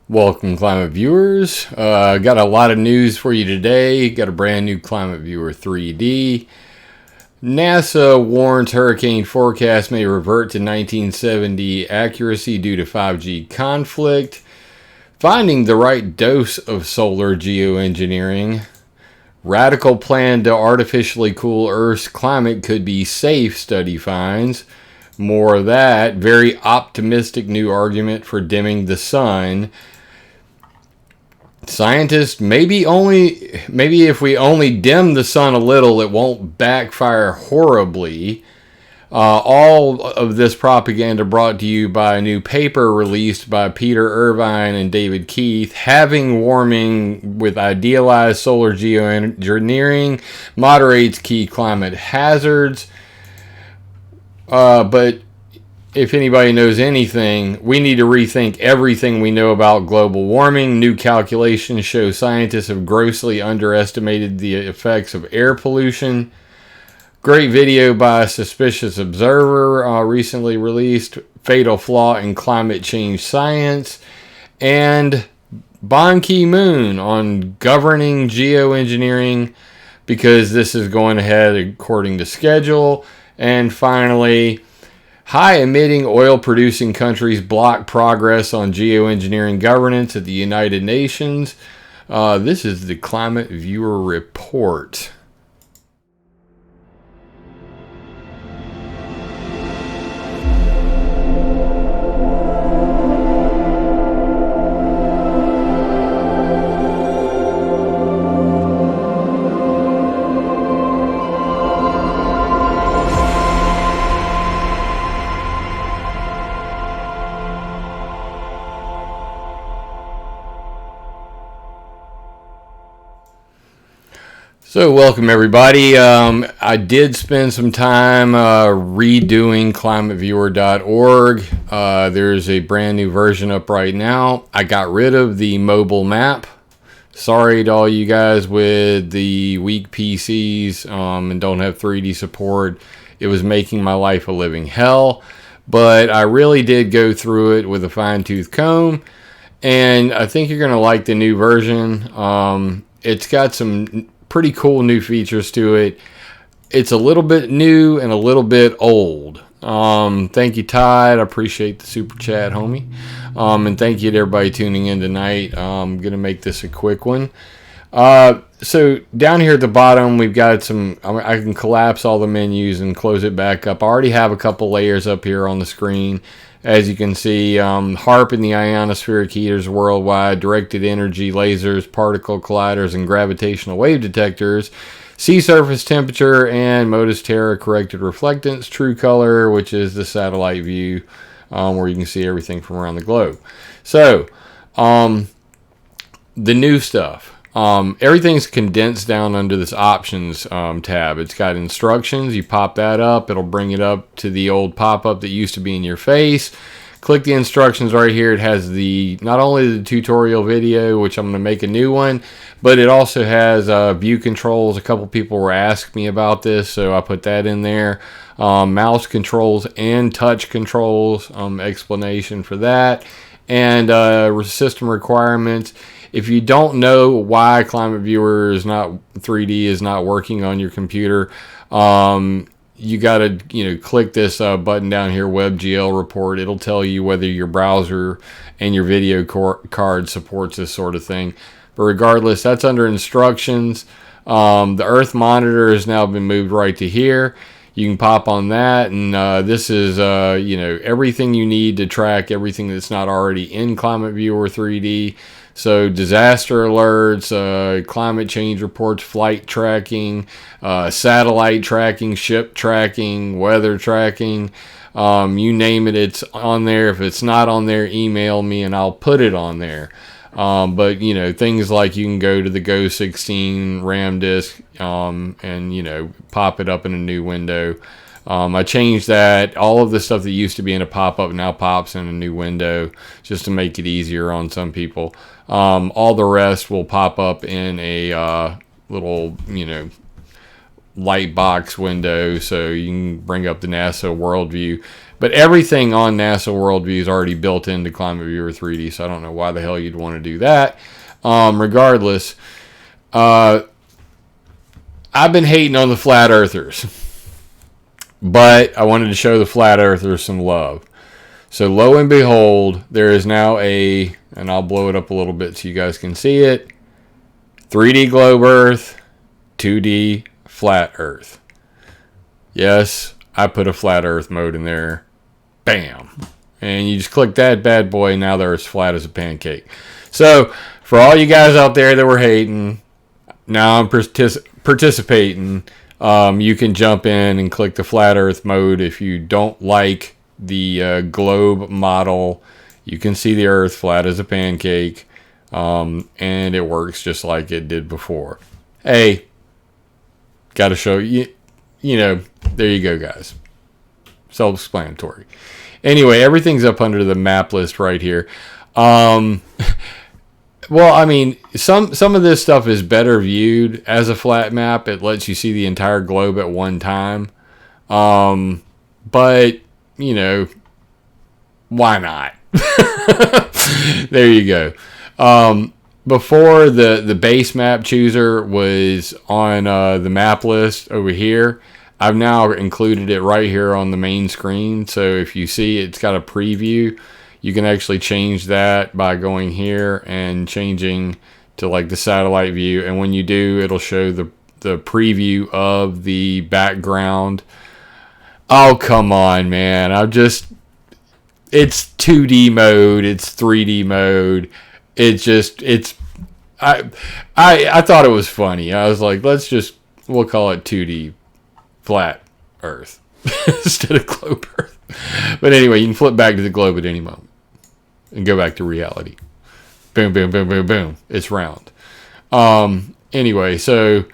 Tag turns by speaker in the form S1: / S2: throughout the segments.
S1: Welcome, climate viewers. Got a lot of news for you today. Got a brand new ClimateViewer 3D. NASA warns hurricane forecast may revert to 1970 accuracy due to 5G conflict. Finding the right dose of solar geoengineering. Radical plan to artificially cool Earth's climate could be safe, study finds. More of that. Very optimistic new argument for dimming the sun. Scientists, maybe if we only dim the sun a little, it won't backfire horribly. All of this propaganda brought to you by a new paper released by Peter Irvine and David Keith. Having warming with idealized solar geoengineering moderates key climate hazards. But if anybody knows anything, we need to rethink everything we know about global warming. New calculations show scientists have grossly underestimated the effects of air pollution. Great video by a suspicious observer recently released. Fatal flaw in climate change science. And Ban Ki-moon on governing geoengineering, because this is going ahead according to schedule. And finally, high-emitting oil-producing countries block progress on geoengineering governance at the United Nations. This is the ClimateViewer Report. So welcome everybody. I did spend some time redoing ClimateViewer.org. There's a brand new version up right now. I got rid of the mobile map. Sorry to all you guys with the weak PCs and don't have 3D support. It was making my life a living hell. But I really did go through it with a fine-tooth comb. And I think you're going to like the new version. It's got some pretty cool new features to it. It's a little bit new and a little bit old. Thank you, Todd. I appreciate the super chat, homie. And thank you to everybody tuning in tonight. I'm going to make this a quick one. So down here at the bottom, we've got some, I can collapse all the menus and close it back up. I already have a couple layers up here on the screen. As you can see, HAARP and the ionospheric heaters worldwide, directed energy lasers, particle colliders, and gravitational wave detectors, sea surface temperature, and MODIS Terra corrected reflectance, true color, which is the satellite view where you can see everything from around the globe. So, the new stuff. Everything's condensed down under this options tab. It's got instructions. You pop that up. It'll bring it up to the old pop-up that used to be in your face. Click the instructions right here. It has not only the tutorial video, which I'm going to make a new one, but it also has view controls. A couple people were asking me about this, so I put that in there. Mouse controls and touch controls, explanation for that. And system requirements. If you don't know why ClimateViewer 3D is not working on your computer, you got to click this button down here, WebGL report. It'll tell you whether your browser and your video card supports this sort of thing. But regardless, that's under instructions. The Earth monitor has now been moved right to here. You can pop on that, and this is everything you need to track everything that's not already in ClimateViewer 3D. So disaster alerts, climate change reports, flight tracking, satellite tracking, ship tracking, weather tracking, you name it, it's on there. If it's not on there, email me and I'll put it on there. But things like you can go to the Go 16 RAM disk and pop it up in a new window. I changed that. All of the stuff that used to be in a pop-up now pops in a new window just to make it easier on some people. All the rest will pop up in a little, light box window, so you can bring up the NASA worldview. But everything on NASA Worldview is already built into ClimateViewer 3D, so I don't know why the hell you'd want to do that. Regardless, I've been hating on the flat earthers, but I wanted to show the flat earthers some love. So lo and behold, there is now and I'll blow it up a little bit so you guys can see it, 3D globe Earth, 2D flat Earth. Yes, I put a flat Earth mode in there. Bam. And you just click that bad boy, and now they're as flat as a pancake. So, for all you guys out there that were hating, now I'm participating. You can jump in and click the flat Earth mode if you don't like the globe model. You can see the Earth flat as a pancake, and it works just like it did before. Hey, got to show you, there you go, guys. Self-explanatory. Anyway, everything's up under the map list right here. Well, I mean, some of this stuff is better viewed as a flat map. It lets you see the entire globe at one time. But, why not? There you go. Before the base map chooser was on the map list over here, I've now included it right here on the main screen. So if you see it's got a preview, you can actually change that by going here and changing to like the satellite view. And when you do, it'll show the preview of the background. Oh, come on, man. It's 2D mode. It's 3D mode. I thought it was funny. I was like, we'll call it 2D flat Earth instead of globe Earth. But anyway, you can flip back to the globe at any moment and go back to reality. Boom, boom, boom, boom, boom. It's round. Anyway, so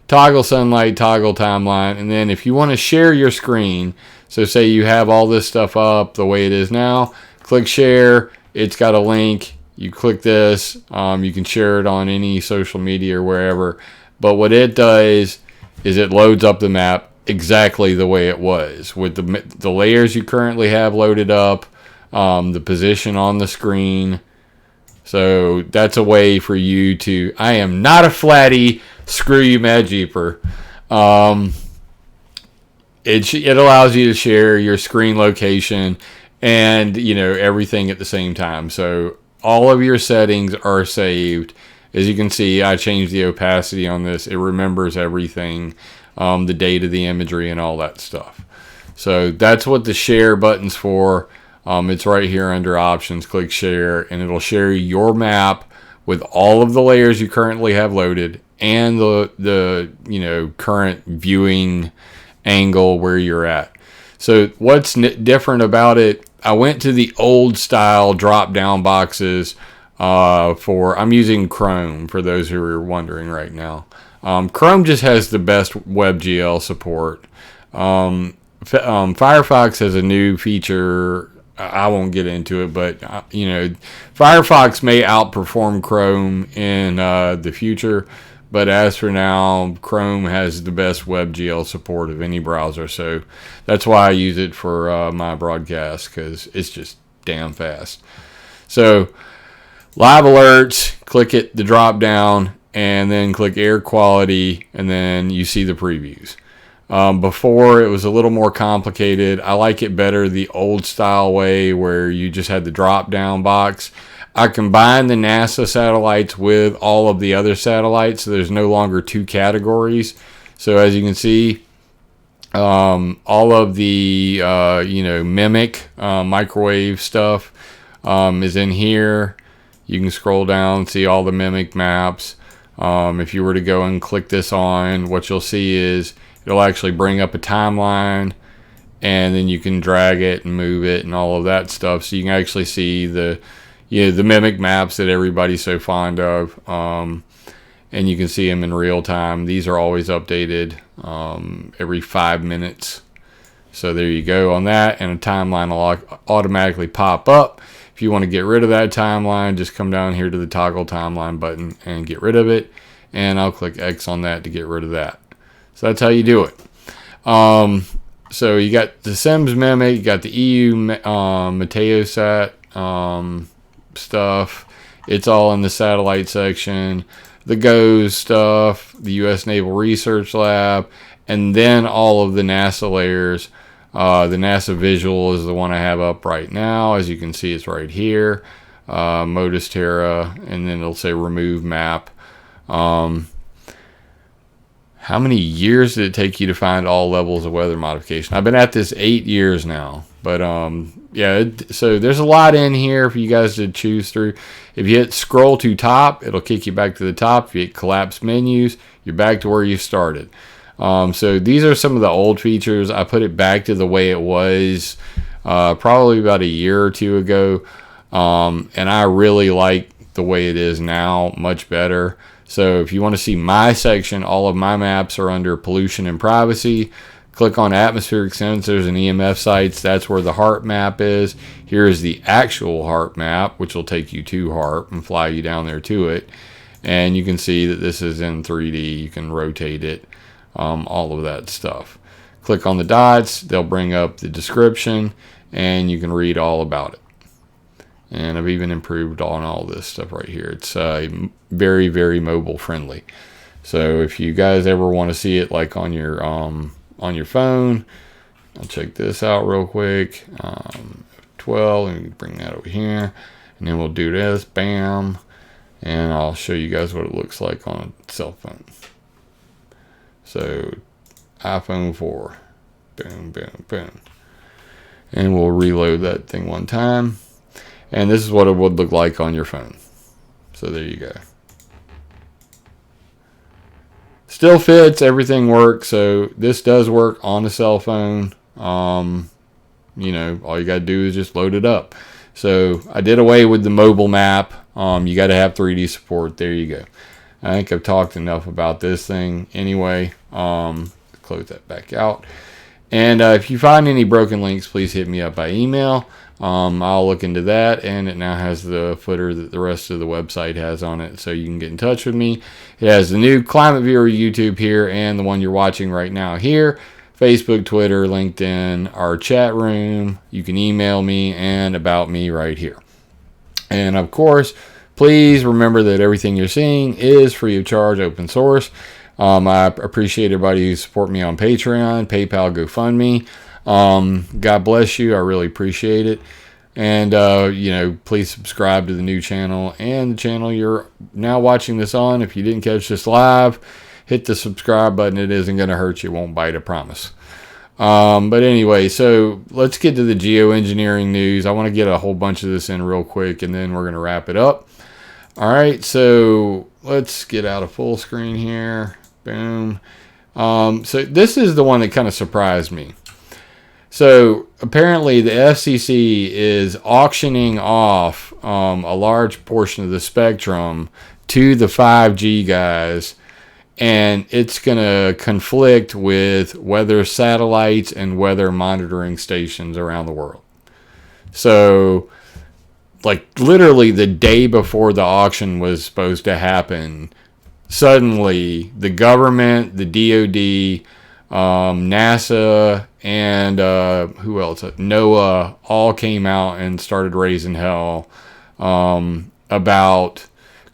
S1: toggle sunlight, toggle timeline, and then if you want to share your screen, so say you have all this stuff up the way it is now, click share. It's got a link. You click this. You can share it on any social media or wherever. But what it does is it loads up the map exactly the way it was with the layers you currently have loaded up, the position on the screen. So that's a way for you to, I am not a flatty, screw you Mad Jeeper. It allows you to share your screen location and everything at the same time. So all of your settings are saved. As you can see, I changed the opacity on this. It remembers everything, the date of the imagery and all that stuff. So that's what the share button's for. It's right here under options. Click share and it'll share your map with all of the layers you currently have loaded and the current viewing angle where you're at. So what's different about it, I went to the old style drop down boxes I'm using Chrome for those who are wondering right now. Chrome just has the best WebGL support. Firefox has a new feature. I won't get into it, but Firefox may outperform Chrome in the future. But as for now, Chrome has the best WebGL support of any browser. So that's why I use it for my broadcast, because it's just damn fast. So live alerts, click it, the drop down, and then click air quality, and then you see the previews. Before it was a little more complicated. I like it better the old style way where you just had the drop down box. I combined the NASA satellites with all of the other satellites, so there's no longer two categories. So as you can see, all of the mimic microwave stuff is in here. You can scroll down and see all the mimic maps. If you were to go and click this on, what you'll see is it'll actually bring up a timeline, and then you can drag it and move it and all of that stuff. So you can actually see the mimic maps that everybody's so fond of, and you can see them in real time. These are always updated every 5 minutes. So there you go on that, and a timeline will automatically pop up. If you want to get rid of that timeline, just come down here to the toggle timeline button and get rid of it, and I'll click X on that to get rid of that. So that's how you do it. So you got the Sims Mimic, you got the EU Meteosat stuff. It's all in the satellite section. The GOES stuff, the U.S. Naval Research Lab, and then all of the NASA layers. The NASA visual is the one I have up right now. As you can see, it's right here. Modus Terra, and then it'll say remove map. How many years did it take you to find all levels of weather modification? I've been at this 8 years now. But yeah, so there's a lot in here for you guys to choose through. If you hit scroll to top, it'll kick you back to the top. If you hit collapse menus, you're back to where you started. So these are some of the old features. I put it back to the way it was probably about a year or two ago. And I really like the way it is now, much better. So if you want to see my section, all of my maps are under pollution and privacy. Click on atmospheric sensors and EMF sites. That's where the HARP map is. Here is the actual HARP map, which will take you to HARP and fly you down there to it. And you can see that this is in 3D. You can rotate it, all of that stuff. Click on the dots. They'll bring up the description, and you can read all about it. And I've even improved on all this stuff right here. It's very, very mobile friendly. So if you guys ever want to see it like on your phone, I'll check this out real quick. 12, and bring that over here, and then we'll do this. Bam, and I'll show you guys what it looks like on a cell phone. So iPhone 4, boom, boom, boom, and we'll reload that thing one time. And this is what it would look like on your phone. So there you go. Still fits, everything works. So this does work on a cell phone. You know, all you got to do is just load it up. So I did away with the mobile map. You got to have 3D support. There you go. I think I've talked enough about this thing anyway. Close that back out. And if you find any broken links, please hit me up by email. I'll look into that, and it now has the footer that the rest of the website has on it, so you can get in touch with me. It has the new ClimateViewer YouTube here, and the one you're watching right now here. Facebook, Twitter, LinkedIn, our chat room. You can email me, and about me right here. And of course, please remember that everything you're seeing is free of charge, open source. I appreciate everybody who support me on Patreon, PayPal, GoFundMe. God bless you. I really appreciate it. And, you know, please subscribe to the new channel and the channel you're now watching this on. If you didn't catch this live, hit the subscribe button. It isn't going to hurt you. It won't bite, I promise. But anyway, so let's get to the geoengineering news. I want to get a whole bunch of this in real quick, and then we're going to wrap it up. All right, so let's get out of full screen here. Boom. So this is the one that kind of surprised me. So apparently the FCC is auctioning off a large portion of the spectrum to the 5G guys, and it's going to conflict with weather satellites and weather monitoring stations around the world. So, like, literally the day before the auction was supposed to happen, suddenly the government, the DoD, NASA, and who else? NOAA all came out and started raising hell about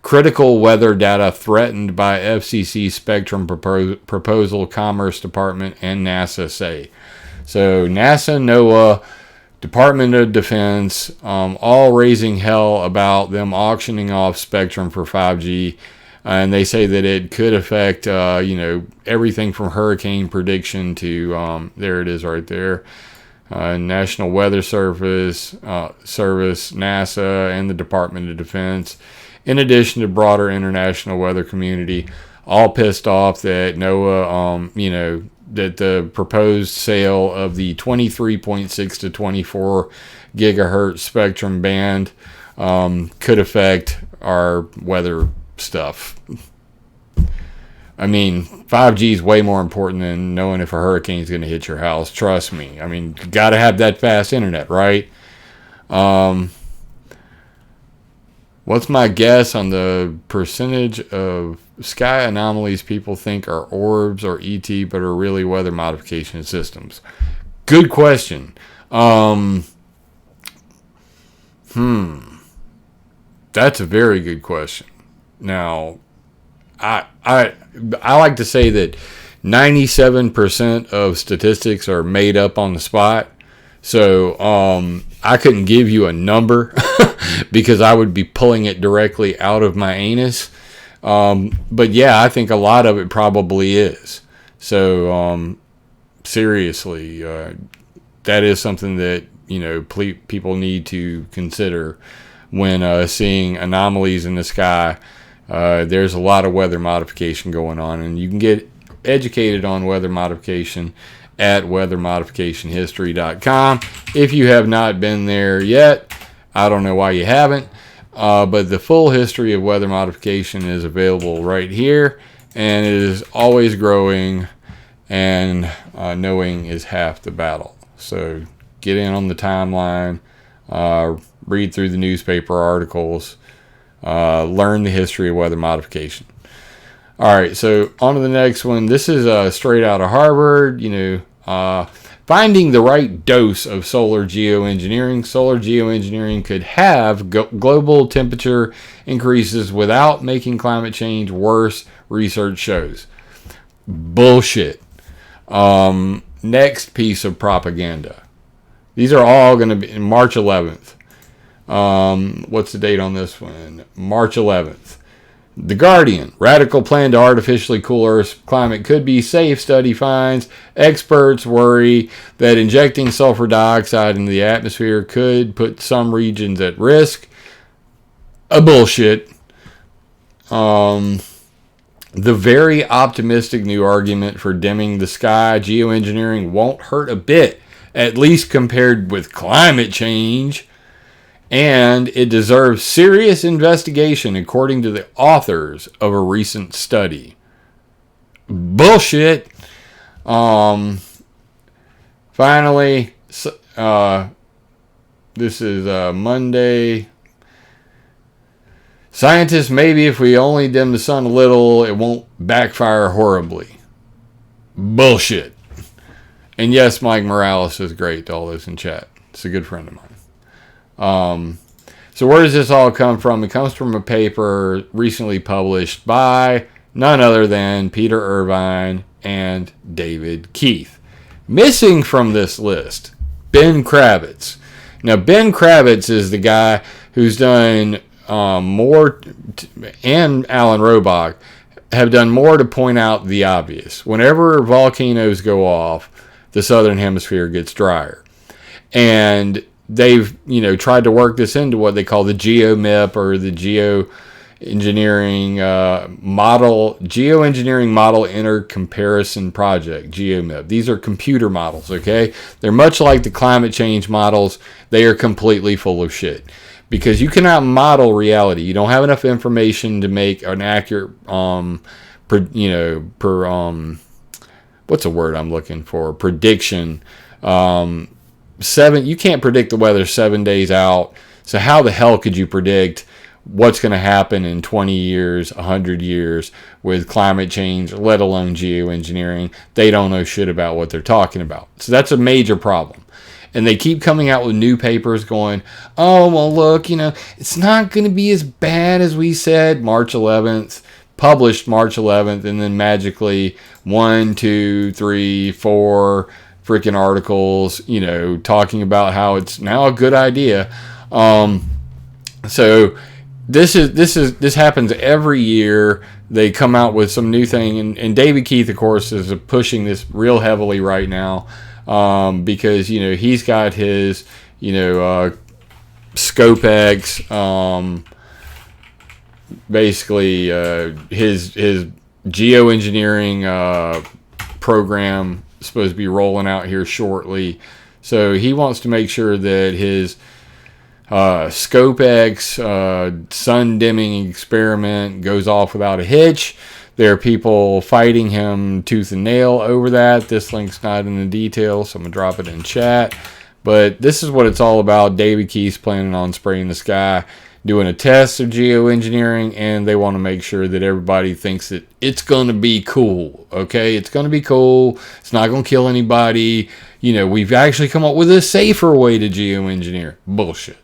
S1: critical weather data threatened by FCC Spectrum proposal, Commerce Department, and NASA say. So NASA, NOAA, Department of Defense, all raising hell about them auctioning off spectrum for 5G. And they say that it could affect, you know, everything from hurricane prediction to, there it is right there, National Weather Service, NASA, and the Department of Defense, in addition to broader international weather community, all pissed off that NOAA, you know, that the proposed sale of the 23.6 to 24 gigahertz spectrum band could affect our weather stuff. I mean, 5G is way more important than knowing if a hurricane is going to hit your house. Trust me. I mean, you got to have that fast internet, right? What's my guess on the percentage of sky anomalies people think are orbs or ET, but are really weather modification systems? Good question. That's a very good question. Now, I like to say that 97% of statistics are made up on the spot. So I couldn't give you a number because I would be pulling it directly out of my anus. But yeah, I think a lot of it probably is. So seriously, that is something that people need to consider when seeing anomalies in the sky. There's a lot of weather modification going on, and you can get educated on weather modification at weathermodificationhistory.com. If you have not been there yet, I don't know why you haven't, but the full history of weather modification is available right here, and it is always growing, and knowing is half the battle. So get in on the timeline, read through the newspaper articles, learn the history of weather modification. All right, so on to the next one. This is straight out of Harvard. Finding the right dose of solar geoengineering. Solar geoengineering could have global temperature increases without making climate change worse, research shows. Bullshit. Next piece of propaganda. These are all going to be March 11th. What's the date on this one? March 11th. The Guardian. Radical plan to artificially cool Earth's climate could be safe. Study finds experts worry that injecting sulfur dioxide into the atmosphere could put some regions at risk. A bullshit. The very optimistic new argument for dimming the sky. Geoengineering won't hurt a bit, at least compared with climate change. And it deserves serious investigation, according to the authors of a recent study. Bullshit. Finally, this is Monday. Scientists, maybe if we only dim the sun a little, it won't backfire horribly. Bullshit. And yes, Mike Morales is great to all those in chat. It's a good friend of mine. So where does this all come from? It comes from a paper recently published by none other than Peter Irvine and David Keith. Missing from this list, Ben Kravitz. Now, Ben Kravitz is the guy who's done more, and Alan Robach have done more to point out the obvious. Whenever volcanoes go off, the southern hemisphere gets drier. And they've, tried to work this into what they call the GeoMIP, or the Geoengineering Model Intercomparison Project, GeoMIP. These are computer models, okay? They're much like the climate change models. They are completely full of shit, because you cannot model reality. You don't have enough information to make an accurate, what's a word I'm looking for? Prediction. You can't predict the weather 7 days out. So how the hell could you predict what's going to happen in 20 years, 100 years with climate change, let alone geoengineering? They don't know shit about what they're talking about. So that's a major problem. And they keep coming out with new papers going, oh, well, look, it's not going to be as bad as we said. March 11th, published March 11th, and then magically 1, 2, 3, 4 freaking articles, talking about how it's now a good idea. So this happens every year. They come out with some new thing, and David Keith, of course, is pushing this real heavily right now, because he's got his ScopeX, basically his geoengineering program supposed to be rolling out here shortly. So he wants to make sure that his ScopeX sun dimming experiment goes off without a hitch. There are people fighting him tooth and nail over that. This link's not in the details, so I'm going to drop it in chat. But this is what it's all about. David Keith's planning on spraying the sky, doing a test of geoengineering, and they want to make sure that everybody thinks that it's going to be cool, okay? It's going to be cool. It's not going to kill anybody. we've actually come up with a safer way to geoengineer. Bullshit.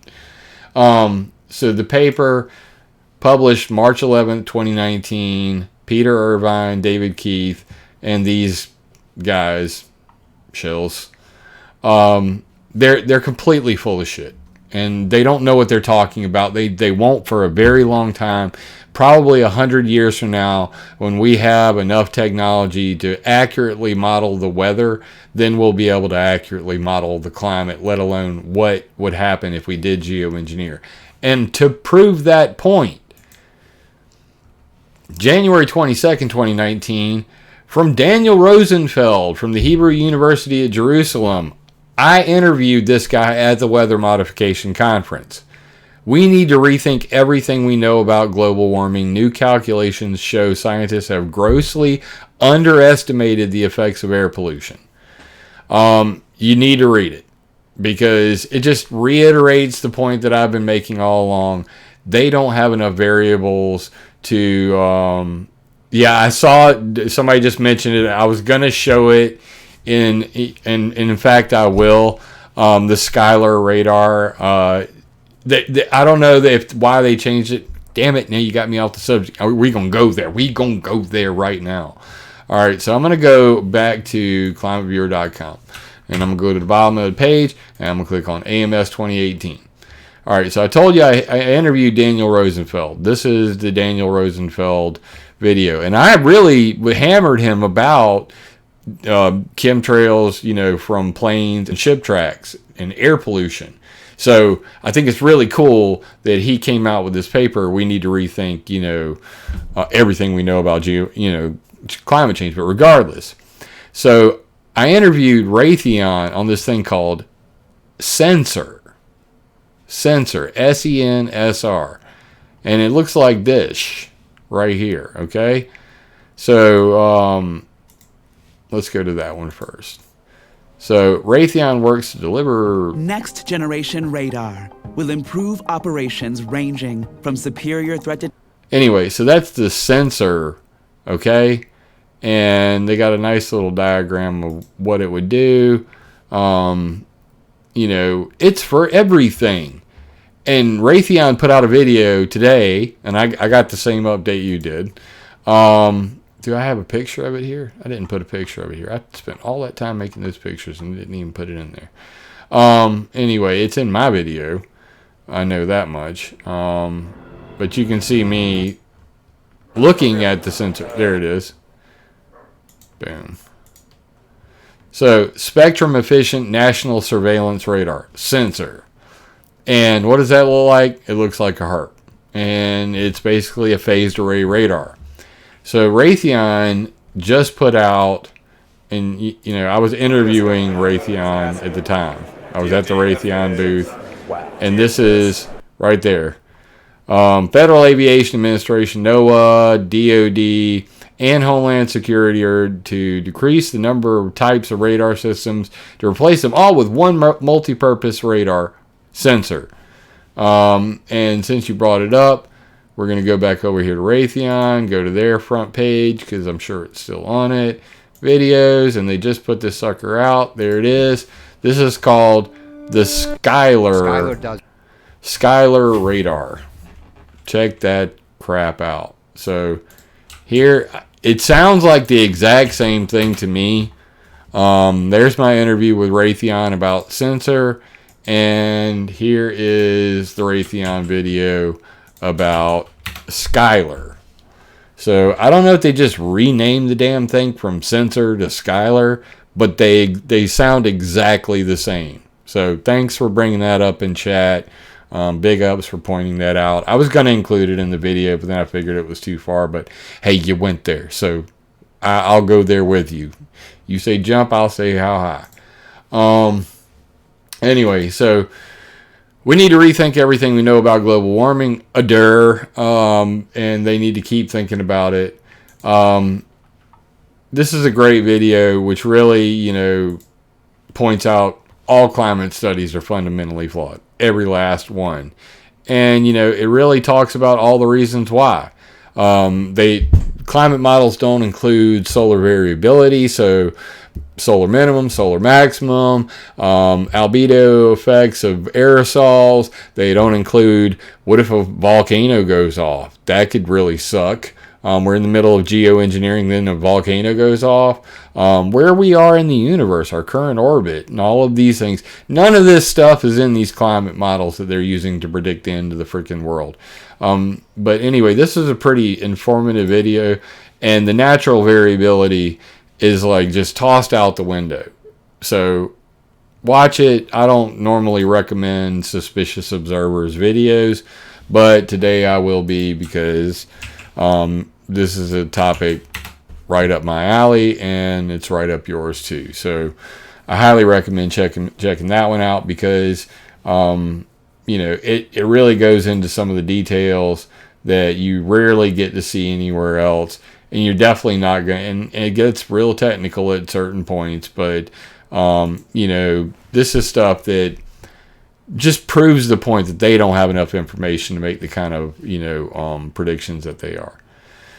S1: So the paper published March 11th, 2019, Peter Irvine, David Keith, and these guys, shills, they're completely full of shit. And they don't know what they're talking about. They won't for a very long time. Probably 100 years from now, when we have enough technology to accurately model the weather, then we'll be able to accurately model the climate, let alone what would happen if we did geoengineer. And to prove that point, January 22nd, 2019, from Daniel Rosenfeld from the Hebrew University of Jerusalem, I interviewed this guy at the Weather Modification Conference. We need to rethink everything we know about global warming. New calculations show scientists have grossly underestimated the effects of air pollution. You need to read it because it just reiterates the point that I've been making all along. They don't have enough variables to... I saw it. Somebody just mentioned it. I was going to show it. In fact, I will. The Skylar radar. I don't know why they changed it. Damn it! Now you got me off the subject. We're gonna go there. We're gonna go there right now. All right. So I'm gonna go back to ClimateViewer.com, and I'm gonna go to the bottom of the page, and I'm gonna click on AMS 2018. All right. So I told you I interviewed Daniel Rosenfeld. This is the Daniel Rosenfeld video, and I really hammered him about chemtrails, from planes and ship tracks and air pollution. So I think it's really cool that he came out with this paper. We need to rethink, everything we know about climate change. But regardless, so I interviewed Raytheon on this thing called Sensor, SENSR, and it looks like this right here. Okay, so let's go to that one first. So Raytheon works to deliver
S2: next generation radar will improve operations ranging from superior threat to...
S1: Anyway, so that's the sensor, okay? And they got a nice little diagram of what it would do. It's for everything. And Raytheon put out a video today, and I got the same update you did. Do I have a picture of it here? I didn't put a picture of it here. I spent all that time making those pictures and didn't even put it in there. Anyway, it's in my video. I know that much. But you can see me looking at the sensor. There it is. Boom. So, spectrum efficient national surveillance radar sensor. And what does that look like? It looks like a heart. And it's basically a phased array radar. So Raytheon just put out, and I was interviewing Raytheon at the time. I was at the Raytheon booth, and this is right there. Federal Aviation Administration, NOAA, DOD, and Homeland Security are to decrease the number of types of radar systems to replace them all with one multi-purpose radar sensor. And since you brought it up, we're going to go back over here to Raytheon, go to their front page, because I'm sure it's still on it. Videos, and they just put this sucker out. There it is. This is called the Skylar radar. Check that crap out. So here, it sounds like the exact same thing to me. There's my interview with Raytheon about sensor, and here is the Raytheon video about Skylar. So I don't know if they just renamed the damn thing from sensor to Skylar, but they sound exactly the same. So thanks for bringing that up in chat. Big ups for pointing that out. I was going to include it in the video, but then I figured it was too far. But hey, you went there, so I'll go there with you. You say jump, I'll say how high. Anyway, so we need to rethink everything we know about global warming. And they need to keep thinking about it. This is a great video, which really, points out all climate studies are fundamentally flawed. Every last one. And, it really talks about all the reasons why. Climate models don't include solar variability, so solar minimum, solar maximum, albedo effects of aerosols. They don't include what if a volcano goes off. That could really suck. We're in the middle of geoengineering, then a volcano goes off. Where we are in the universe, our current orbit, and all of these things. None of this stuff is in these climate models that they're using to predict the end of the freaking world. But anyway, this is a pretty informative video, and the natural variability is like just tossed out the window. So watch it. I don't normally recommend Suspicious Observers videos, but today I will be, because this is a topic right up my alley, and it's right up yours too. So I highly recommend checking that one out, because it really goes into some of the details that you rarely get to see anywhere else, and you're definitely not going. And it gets real technical at certain points, but this is stuff that just proves the point that they don't have enough information to make the kind of predictions that they are.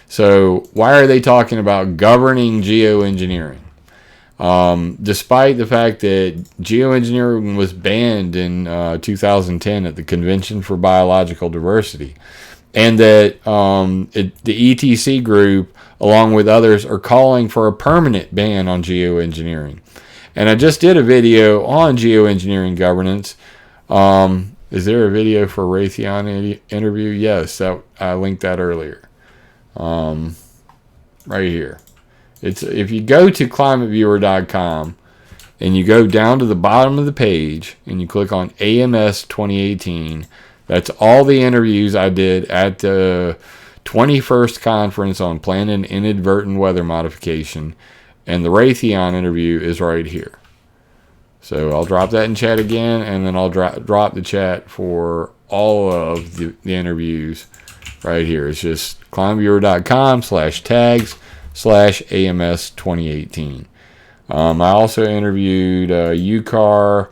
S1: So why are they talking about governing geoengineering? Despite the fact that geoengineering was banned in 2010 at the Convention for Biological Diversity, and that the ETC group, along with others, are calling for a permanent ban on geoengineering. And I just did a video on geoengineering governance. Is there a video for Raytheon interview? Yes, I linked that earlier. Right here. If you go to ClimateViewer.com and you go down to the bottom of the page and you click on AMS 2018, that's all the interviews I did at the 21st Conference on Planned and Inadvertent Weather Modification, and the Raytheon interview is right here. So I'll drop that in chat again, and then I'll drop the chat for all of the interviews right here. It's just climateViewer.com/tags/AMS 2018. I also interviewed UCAR,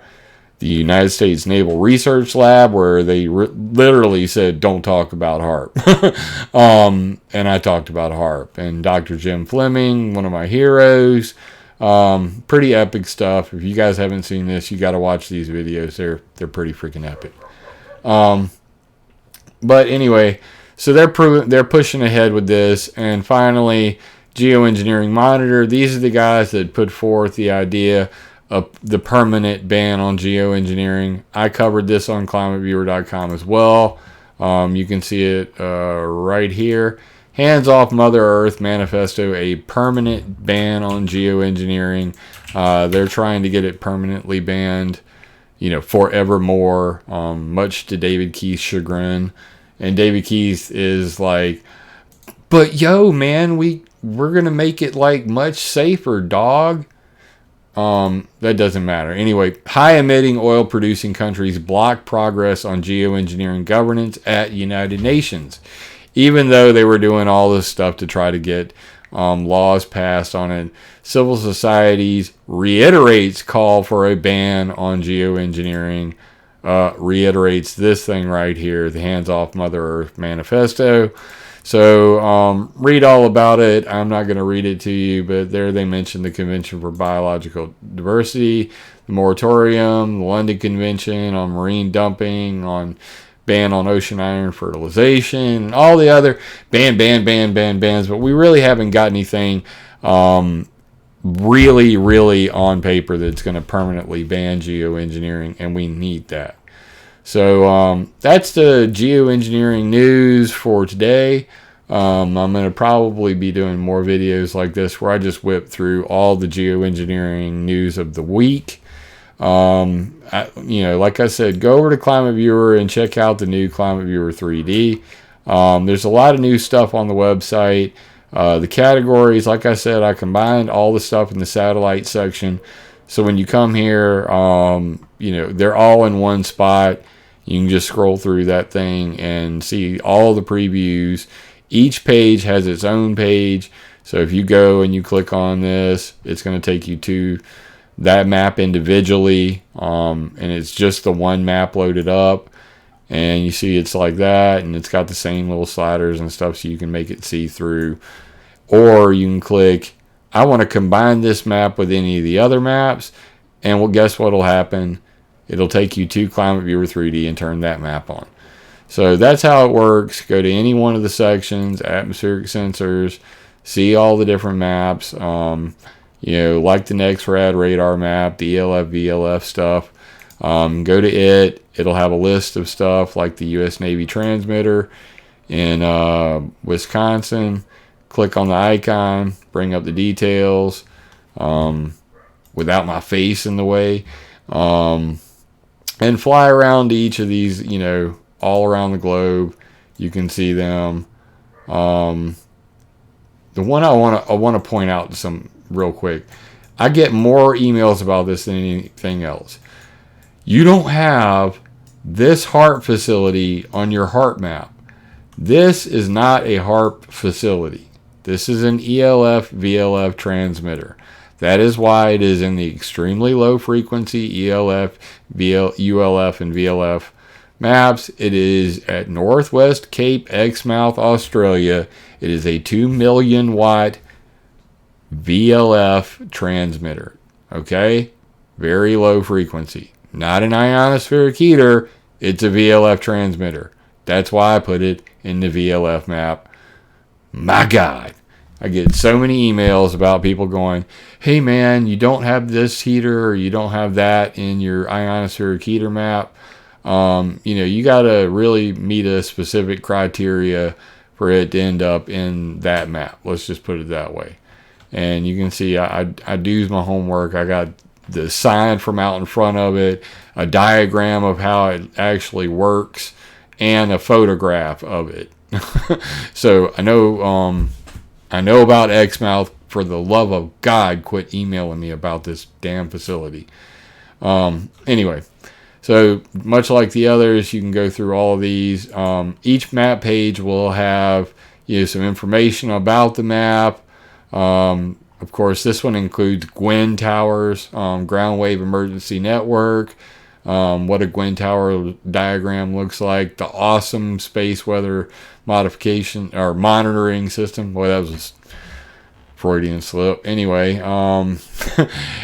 S1: the United States Naval Research Lab, where they literally said, don't talk about HAARP. And I talked about HAARP. And Dr. Jim Fleming, one of my heroes. Pretty epic stuff. If you guys haven't seen this, you got to watch these videos. They're pretty freaking epic. But anyway, so they're pushing ahead with this. And finally, Geoengineering Monitor. These are the guys that put forth the idea of the permanent ban on geoengineering. I covered this on ClimateViewer.com as well. You can see it right here. Hands Off Mother Earth Manifesto, a permanent ban on geoengineering. They're trying to get it permanently banned, forevermore, much to David Keith's chagrin. And David Keith is like, but yo, man, we're going to make it like much safer, dog. That doesn't matter. Anyway, high emitting oil producing countries block progress on geoengineering governance at United Nations, even though they were doing all this stuff to try to get laws passed on it. Civil Societies reiterates call for a ban on geoengineering, reiterates this thing right here, the Hands Off Mother Earth Manifesto. So read all about it. I'm not going to read it to you, but there they mention the Convention for Biological Diversity, the moratorium, the London Convention on marine dumping, on ban on ocean iron fertilization, and all the other bans. But we really haven't got anything really on paper that's going to permanently ban geoengineering, and we need that. So that's the geoengineering news for today. I'm going to probably be doing more videos like this where I just whip through all the geoengineering news of the week. Like I said, go over to ClimateViewer and check out the new ClimateViewer 3D. There's a lot of new stuff on the website. The categories, like I said, I combined all the stuff in the satellite section. So when you come here, they're all in one spot. You can just scroll through that thing and see all the previews. Each page has its own page. So if you go and you click on this, it's going to take you to that map individually. And it's just the one map loaded up. And you see it's like that. And it's got the same little sliders and stuff so you can make it see through. Or you can click I want to combine this map with any of the other maps, and well, guess what will happen? It'll take you to ClimateViewer 3D and turn that map on. So that's how it works. Go to any one of the sections, atmospheric sensors, see all the different maps, like the NEXRAD radar map, the ELF, VLF stuff. Go to it. It'll have a list of stuff like the U.S. Navy transmitter in Wisconsin. Click on the icon, bring up the details without my face in the way, and fly around to each of these, all around the globe. You can see them. The one I want to point out some real quick. I get more emails about this than anything else. You don't have this HARP facility on your HARP map. This is not a HARP facility. This is an ELF VLF transmitter. That is why it is in the extremely low frequency ELF, ULF, and VLF maps. It is at Northwest Cape, Exmouth, Australia. It is a 2 million watt VLF transmitter. Okay? Very low frequency. Not an ionospheric heater. It's a VLF transmitter. That's why I put it in the VLF map. My God. I get so many emails about people going, hey man, you don't have this heater or you don't have that in your ionospheric heater map. You got to really meet a specific criteria for it to end up in that map. Let's just put it that way. And you can see I do my homework. I got the sign from out in front of it, a diagram of how it actually works, and a photograph of it. So I know about Exmouth. For the love of God, quit emailing me about this damn facility. Anyway, so much like the others, you can go through all of these. Each map page will have some information about the map. Of course, this one includes GWEN towers, ground wave emergency network, what a GWEN tower diagram looks like, the awesome space weather modification or monitoring system. Boy, that was a Freudian slip. Anyway,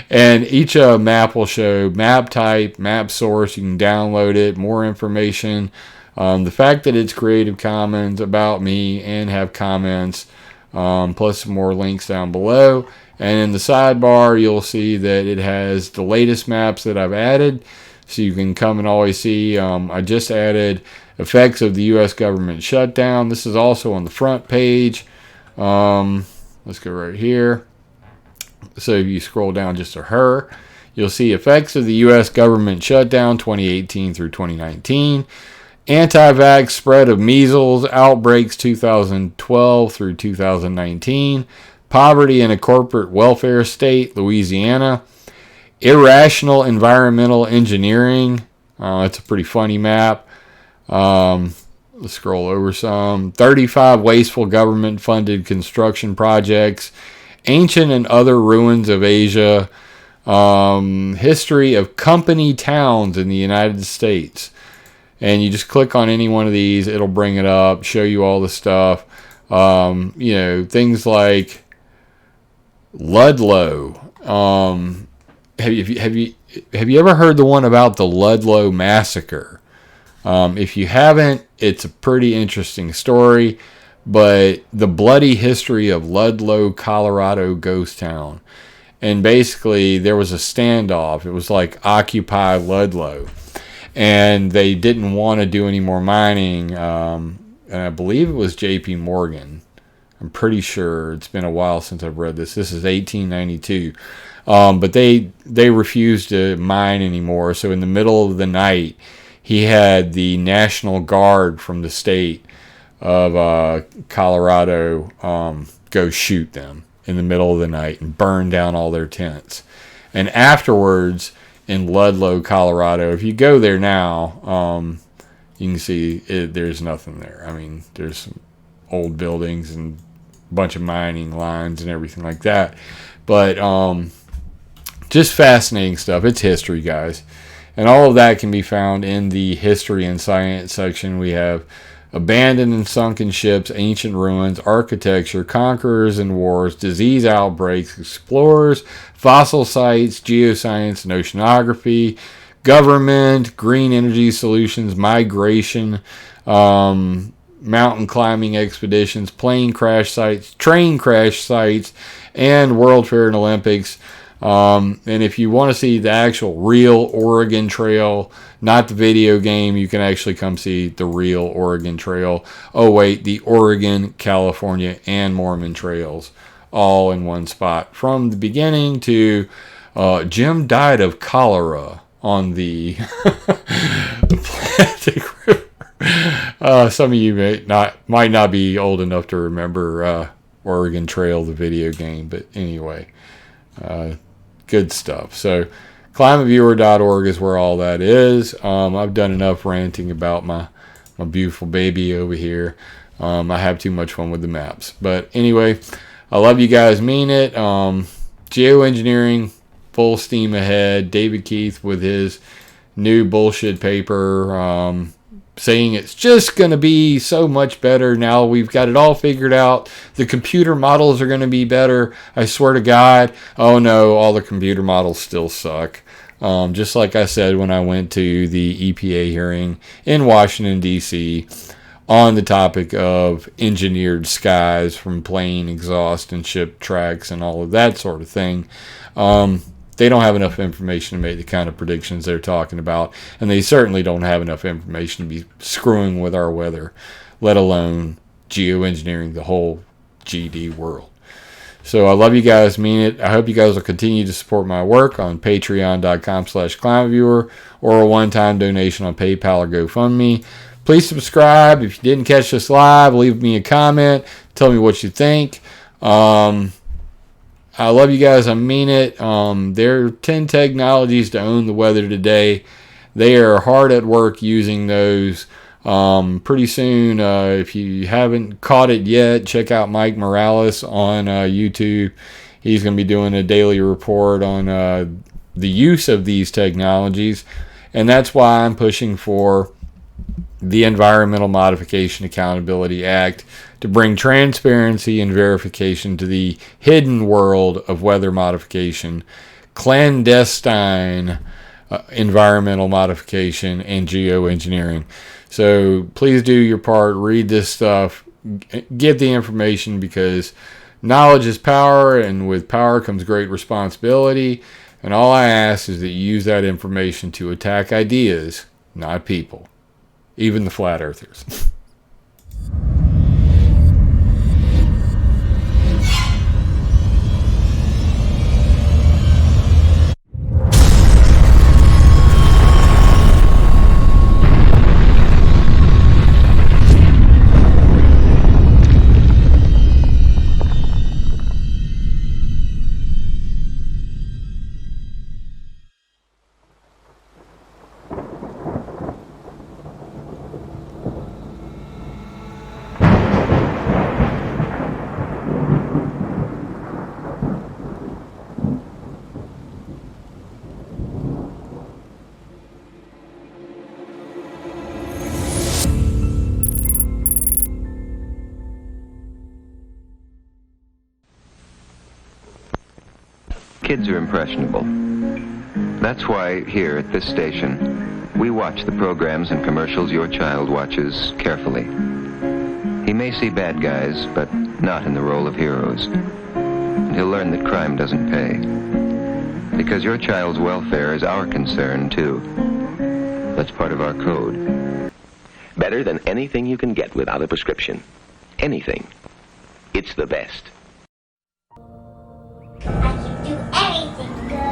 S1: and each map will show map type, map source. You can download it, more information. The fact that it's Creative Commons, about me, and have comments, plus some more links down below. And in the sidebar, you'll see that it has the latest maps that I've added, so you can come and always see. I just added effects of the U.S. government shutdown. This is also on the front page. Let's go right here. So if you scroll down just to her, you'll see effects of the U.S. government shutdown 2018 through 2019. Anti-vax spread of measles outbreaks 2012 through 2019. Poverty in a corporate welfare state, Louisiana. Irrational environmental engineering. It's a pretty funny map. Let's scroll over some. 35 wasteful government-funded construction projects. Ancient and other ruins of Asia. History of company towns in the United States. And you just click on any one of these. It'll bring it up, show you all the stuff. Things like Ludlow. Have you ever heard the one about the Ludlow massacre? If you haven't, it's a pretty interesting story, but the bloody history of Ludlow, Colorado ghost town. And basically there was a standoff. It was like Occupy Ludlow, and they didn't want to do any more mining. And I believe it was J.P. Morgan. I'm pretty sure. It's been a while since I've read this. This is 1892. But they refused to mine anymore. So in the middle of the night, he had the National Guard from the state of Colorado go shoot them in the middle of the night and burn down all their tents. And afterwards, in Ludlow, Colorado, if you go there now, you can see there's nothing there. I mean, there's some old buildings and a bunch of mining lines and everything like that. But just fascinating stuff. It's history, guys. And all of that can be found in the history and science section. We have abandoned and sunken ships, ancient ruins, architecture, conquerors and wars, disease outbreaks, explorers, fossil sites, geoscience and oceanography, government, green energy solutions, migration, mountain climbing expeditions, plane crash sites, train crash sites, and World Fair and Olympics. And if you want to see the actual real Oregon Trail, not the video game, you can actually come see the real Oregon Trail. Oh wait, the Oregon, California, and Mormon trails all in one spot. From the beginning to Jim died of cholera on the Atlantic River. Some of you might not be old enough to remember Oregon Trail, the video game, but anyway, good stuff. So ClimateViewer.org is where all that is. I've done enough ranting about my beautiful baby over here. I have too much fun with the maps. But anyway, I love you guys, mean it. Geoengineering, full steam ahead. David Keith with his new bullshit paper, saying it's just going to be so much better now we've got it all figured out. The computer models are going to be better. I swear to God. Oh no, all the computer models still suck. Just like I said when I went to the EPA hearing in Washington, D.C. on the topic of engineered skies from plane exhaust and ship tracks and all of that sort of thing. They don't have enough information to make the kind of predictions they're talking about, and they certainly don't have enough information to be screwing with our weather, let alone geoengineering the whole GD world. So I love you guys, mean it. I hope you guys will continue to support my work on patreon.com/ClimateViewer or a one-time donation on PayPal or GoFundMe. Please subscribe. If you didn't catch this live, leave me a comment. Tell me what you think. I love you guys. I mean it. There are 10 technologies to own the weather today. They are hard at work using those. Pretty soon, if you haven't caught it yet, check out Mike Morales on YouTube. He's going to be doing a daily report on the use of these technologies. And that's why I'm pushing for the Environmental Modification Accountability Act to bring transparency and verification to the hidden world of weather modification, clandestine environmental modification, and geoengineering. So please do your part, read this stuff, get the information, because knowledge is power, and with power comes great responsibility. And all I ask is that you use that information to attack ideas, not people. Even the flat earthers.
S3: Kids are impressionable. That's why here at this station, we watch the programs and commercials your child watches carefully. He may see bad guys, but not in the role of heroes. And he'll learn that crime doesn't pay. Because your child's welfare is our concern, too. That's part of our code.
S4: Better than anything you can get without a prescription. Anything. It's the best.
S5: I can do anything, girl.